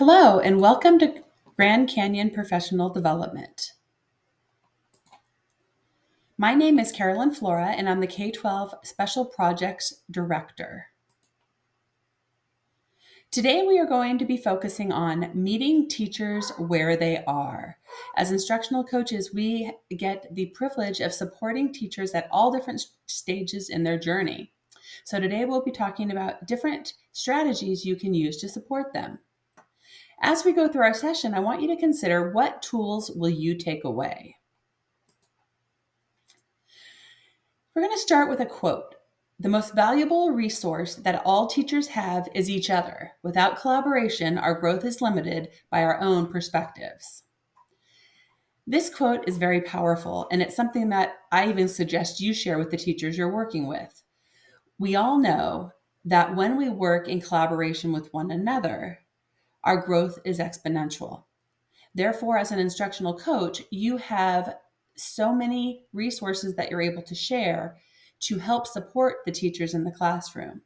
Hello, and welcome to Grand Canyon Professional Development. My name is Carolyn Flora, and I'm the K-12 Special Projects Director. Today, we are going to be focusing on meeting teachers where they are. As instructional coaches, we get the privilege of supporting teachers at all different stages in their journey. So today, we'll be talking about different strategies you can use to support them. As we go through our session, I want you to consider what tools will you take away. We're going to start with a quote. The most valuable resource that all teachers have is each other. Without collaboration, our growth is limited by our own perspectives. This quote is very powerful, and it's something that I even suggest you share with the teachers you're working with. We all know that when we work in collaboration with one another, our growth is exponential. Therefore, as an instructional coach, you have so many resources that you're able to share to help support the teachers in the classroom.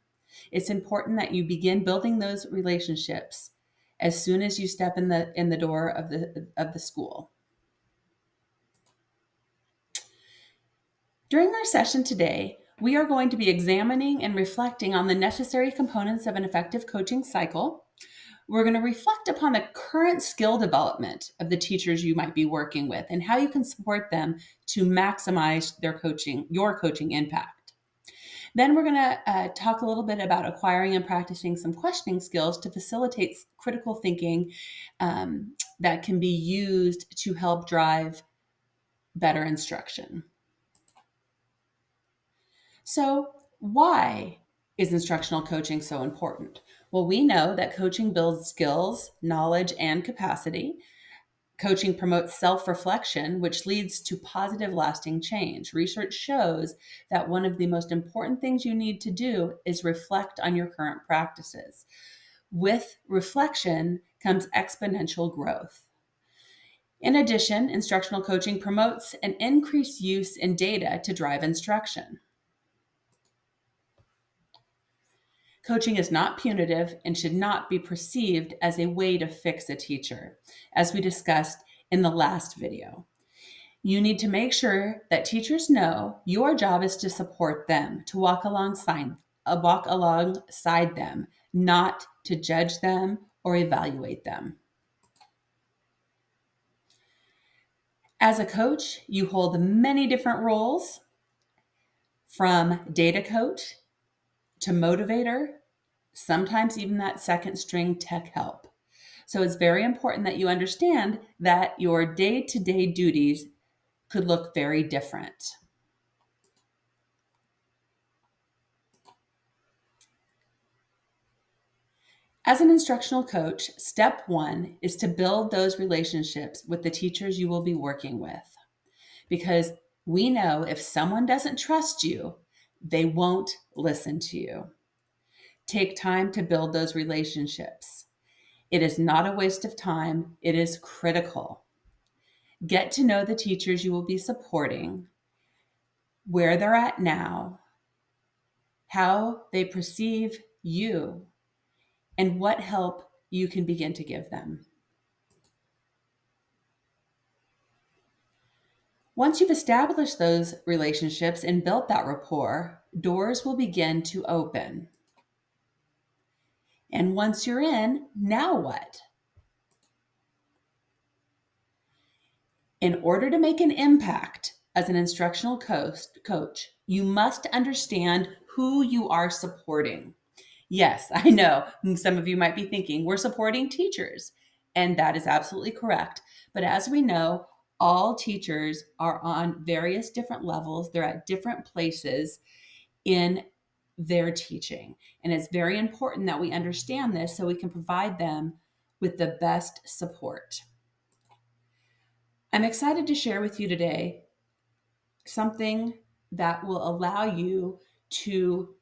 It's important that you begin building those relationships as soon as you step in the door of the school. During our session today, we are going to be examining and reflecting on the necessary components of an effective coaching cycle. We're going to reflect upon the current skill development of the teachers you might be working with and how you can support them to maximize your coaching impact. Then we're going to talk a little bit about acquiring and practicing some questioning skills to facilitate critical thinking that can be used to help drive better instruction. So, why is instructional coaching so important? Well, we know that coaching builds skills, knowledge, and capacity. Coaching promotes self-reflection, which leads to positive, lasting change. Research shows that one of the most important things you need to do is reflect on your current practices. With reflection comes exponential growth. In addition, instructional coaching promotes an increased use in data to drive instruction. Coaching is not punitive and should not be perceived as a way to fix a teacher, as we discussed in the last video. You need to make sure that teachers know your job is to support them, to walk alongside them, not to judge them or evaluate them. As a coach, you hold many different roles, from data coach to motivator, sometimes even that second string tech help. So it's very important that you understand that your day-to-day duties could look very different. As an instructional coach, step one is to build those relationships with the teachers you will be working with. Because we know if someone doesn't trust you, they won't listen to you. Take time to build those relationships. It is not a waste of time. It is critical. Get to know the teachers you will be supporting, where they're at now, how they perceive you, and what help you can begin to give them. Once you've established those relationships and built that rapport, doors will begin to open. And once you're in, now what? In order to make an impact as an instructional coach, you must understand who you are supporting. Yes, I know some of you might be thinking, we're supporting teachers, and that is absolutely correct. But as we know, all teachers are on various different levels. They're at different places in their teaching. And it's very important that we understand this so we can provide them with the best support. I'm excited to share with you today something that will allow you to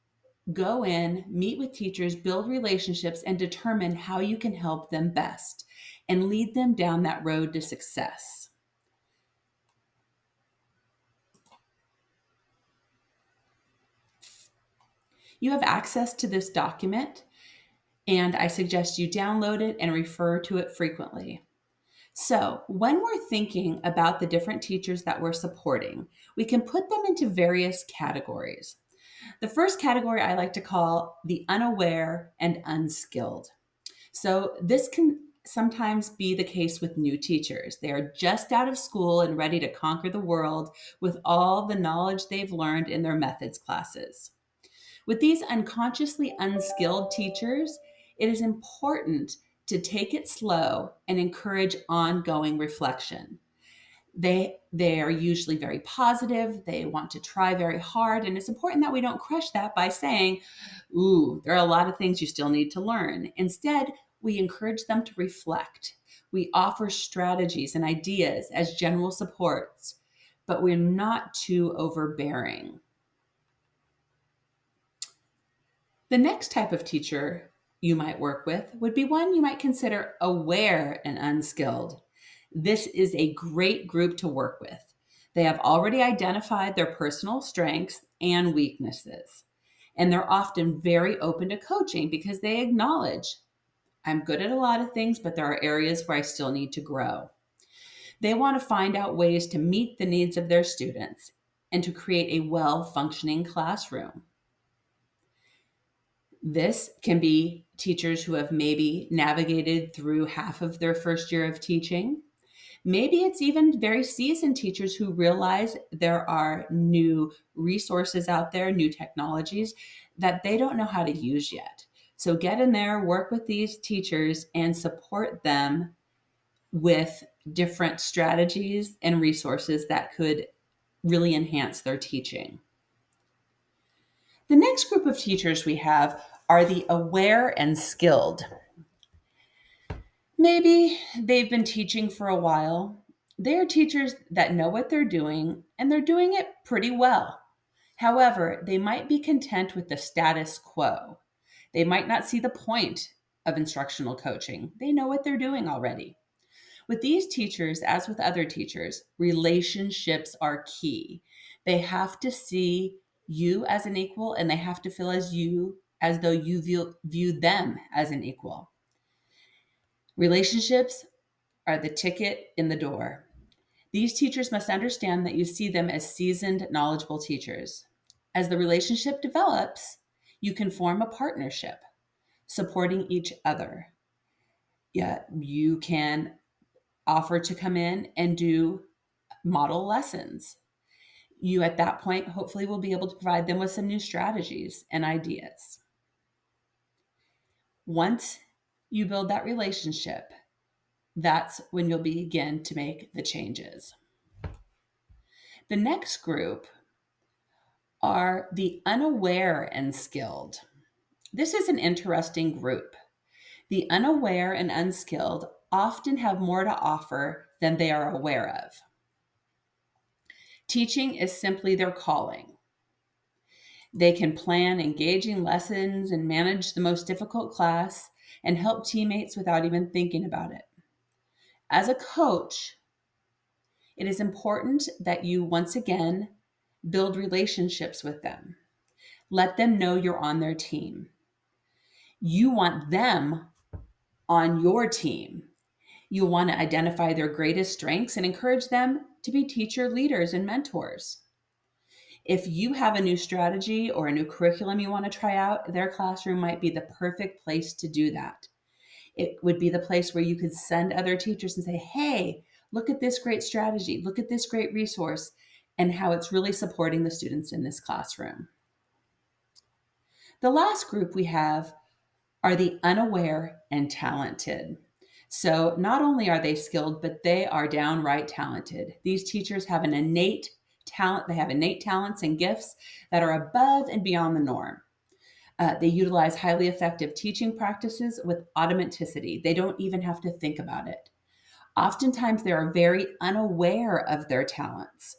go in, meet with teachers, build relationships, and determine how you can help them best and lead them down that road to success. You have access to this document. and I suggest you download it and refer to it frequently. So, when we're thinking about the different teachers that we're supporting, we can put them into various categories. The first category I like to call the unaware and unskilled. So, this can sometimes be the case with new teachers. They are just out of school and ready to conquer the world with all the knowledge they've learned in their methods classes. With these unconsciously unskilled teachers, it is important to take it slow and encourage ongoing reflection. They are usually very positive, they want to try very hard, and it's important that we don't crush that by saying, "Ooh, there are a lot of things you still need to learn." Instead, we encourage them to reflect. We offer strategies and ideas as general supports, but we're not too overbearing. The next type of teacher you might work with would be one you might consider aware and unskilled. This is a great group to work with. They have already identified their personal strengths and weaknesses, and they're often very open to coaching because they acknowledge, I'm good at a lot of things, but there are areas where I still need to grow. They want to find out ways to meet the needs of their students and to create a well functioning classroom. This can be teachers who have maybe navigated through half of their first year of teaching. Maybe it's even very seasoned teachers who realize there are new resources out there, new technologies that they don't know how to use yet. So get in there, work with these teachers, and support them with different strategies and resources that could really enhance their teaching. The next group of teachers we have are the aware and skilled. Maybe they've been teaching for a while. They're teachers that know what they're doing and they're doing it pretty well. However, they might be content with the status quo. They might not see the point of instructional coaching. They know what they're doing already. With these teachers, as with other teachers, relationships are key. They have to see you as an equal and they have to feel as though you view them as an equal. Relationships are the ticket in the door. These teachers must understand that you see them as seasoned, knowledgeable teachers. As the relationship develops, you can form a partnership, supporting each other. Yeah, you can offer to come in and do model lessons. You, at that point, hopefully will be able to provide them with some new strategies and ideas. Once you build that relationship, that's when you'll begin to make the changes. The next group are the unaware and skilled. This is an interesting group. The unaware and unskilled often have more to offer than they are aware of. Teaching is simply their calling. They can plan engaging lessons and manage the most difficult class and help teammates without even thinking about it. As a coach, it is important that you once again build relationships with them. Let them know you're on their team. You want them on your team. You want to identify their greatest strengths and encourage them to be teacher leaders and mentors. If you have a new strategy or a new curriculum you want to try out, their classroom might be the perfect place to do that. It would be the place where you could send other teachers and say, hey, look at this great strategy, look at this great resource, and how it's really supporting the students in this classroom. The last group we have are the unaware and talented. So not only are they skilled, but they are downright talented. These teachers have an innate talent. They have innate talents and gifts that are above and beyond the norm. They utilize highly effective teaching practices with automaticity. They don't even have to think about it. Oftentimes, they are very unaware of their talents,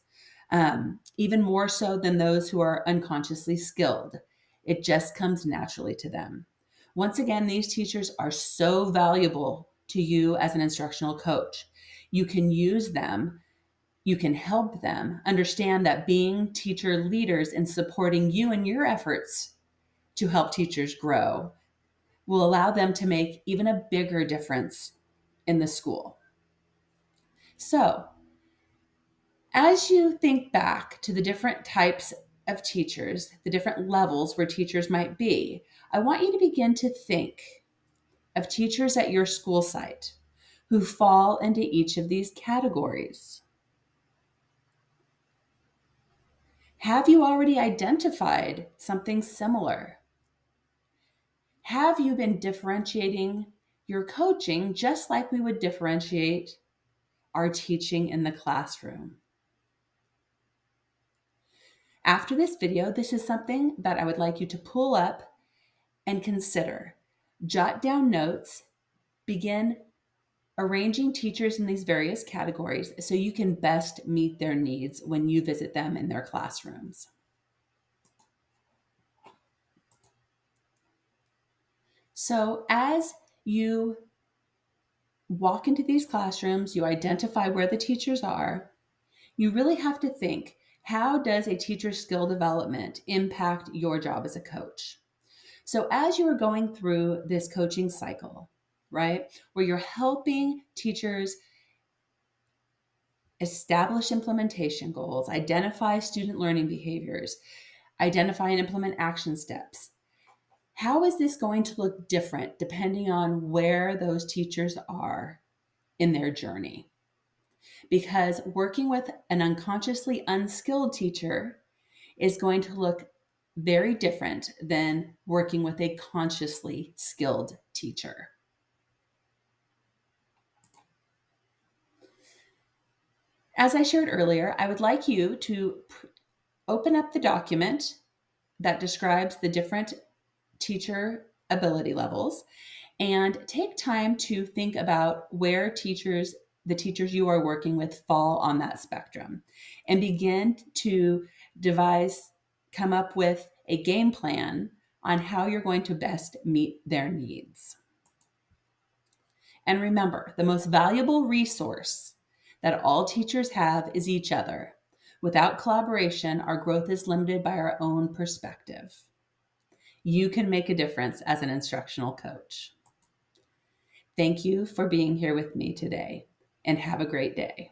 even more so than those who are unconsciously skilled. It just comes naturally to them. Once again, these teachers are so valuable to you as an instructional coach. You can use them, you can help them understand that being teacher leaders and supporting you in your efforts to help teachers grow will allow them to make even a bigger difference in the school. So, as you think back to the different types of teachers, the different levels where teachers might be, I want you to begin to think of teachers at your school site who fall into each of these categories. Have you already identified something similar? Have you been differentiating your coaching just like we would differentiate our teaching in the classroom? After this video, this is something that I would like you to pull up and consider. Jot down notes, begin arranging teachers in these various categories so you can best meet their needs when you visit them in their classrooms. So, as you walk into these classrooms, you identify where the teachers are, you really have to think, how does a teacher's skill development impact your job as a coach? So, as you are going through this coaching cycle, right, where you're helping teachers establish implementation goals, identify student learning behaviors, identify and implement action steps, how is this going to look different depending on where those teachers are in their journey? Because working with an unconsciously unskilled teacher is going to look very different than working with a consciously skilled teacher. As I shared earlier, I would like you to open up the document that describes the different teacher ability levels and take time to think about where the teachers you are working with fall on that spectrum, and begin to come up with a game plan on how you're going to best meet their needs. And remember, the most valuable resource that all teachers have is each other. Without collaboration, our growth is limited by our own perspective. You can make a difference as an instructional coach. Thank you for being here with me today, and have a great day.